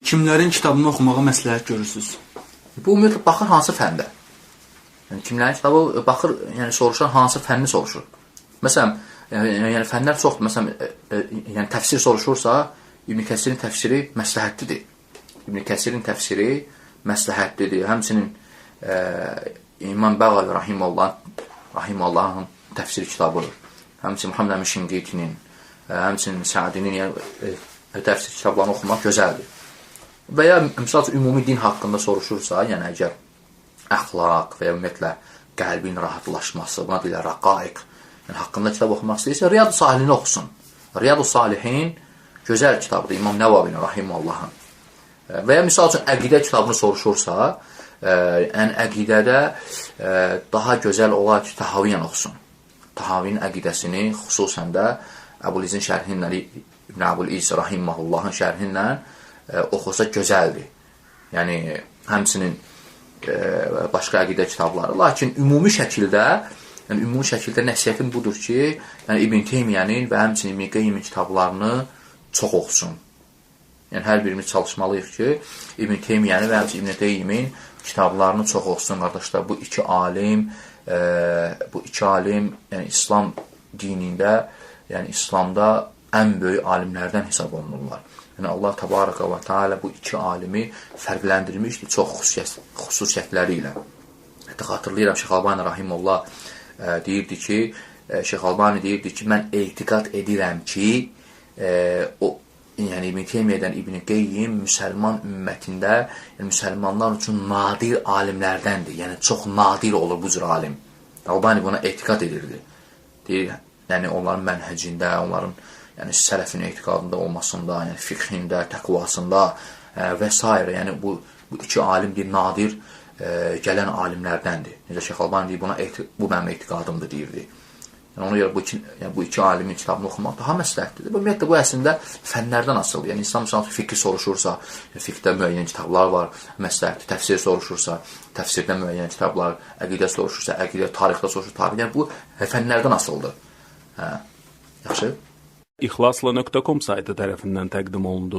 Kimlərin kitabını oxumağa məsləhət görürsünüz? Bu ümumiyyətlə baxır hansı fəndə. Yəni kimlərin kitabı baxır, yəni soruşan hansı fənni soruşur. Məsələn, yəni fənlər çoxdur. Məsələn, yəni təfsir soruşursa, İbn Kəsirin təfsiri məsləhətlidir. İbn Kəsirin təfsiri məsləhətlidir. Həmçinin İmam Bəğavi rahimehullahın təfsiri kitabıdır. Həmçinin Muhammed Əmin Şinqitinin, həmçinin Səadinin təfsir kitablarını oxumaq gözəldir. Və ya misal üçün ümumi din haqqında soruşursa, yəni əgər əxlaq və ya ümumiyyətlə qəlbin rahatlaşması, buna deyirlər rəqaiq, yəni haqqında kitab oxumaq istəyirsə, Riyad-ı Salihini oxusun. Riyad-ı Salihin gözəl kitabdır, İmam Nəvavinin rahimehullahın. Və ya misal üçün əqidə kitabını soruşursa, yəni əqidədə daha gözəl olar ki, Təhaviyən oxusun. Təhavinin əqidəsini xüsusən də Əbul-İzin şərhinlə, İbn Əbul-İz rahimehullahın şərhinlə oxusa gözəldir. Yəni, həmçinin başqa əqidə kitabları. Lakin ümumi şəkildə nəsiyyətim budur ki, yəni İbn Teymiyyənin və həmçinin İbn Qeyyimin kitablarını çox oxusun. Yəni, hər birimiz çalışmalıyıq ki, İbn Teymiyyəni və həmçinin İbn Qeyyimin kitablarını çox oxusun, qardaşlar. Bu iki alim, yəni İslam dinində, yəni İslamda ən böyük alimlərdən hesab olunurlar. Yəni Allah Təbaraka və Teala bu iki alimi fərqləndirmişdir çox xüsusiyyətləri ilə. Hətta xatırlayıram, Şeyx Albani rahimehullah deyirdi ki, mən etiqad edirəm ki, yəni İbn Teymiyədən İbn Qeyyim müsəlman ümmətində, yəni müsəlmanlar üçün nadir alimlərdəndir. Yəni çox nadir olur bu cür alim. Albani buna etiqad edirdi. Deyir, yəni onların mənhəcində, onların yəni sələfin etiqadında olmasında, yəni fiqhində, təqvasında və s. Yəni bu iki alim bir nadir gələn alimlərdəndir. Necə Şeyx Albani deyir, bu mənim etiqadımdır deyirdi. Yəni ona görə bu iki alimin kitabını oxumaq daha məsləhətlidir. Ümumiyyətlə bu əslində fənlərdən asılıdır. Yəni insan məsələn fiqh soruşursa, fiqhdə müəyyən kitablar var, məsləhətli, təfsir soruşursa, təfsirdə müəyyən kitablar, əqidə soruşursa, əqidə, tarixdə soruşursa, tarix. Yəni bu fənlərdən asılıdır. Yaxşı? İxlasla.com saytı tərəfindən təqdim olundu.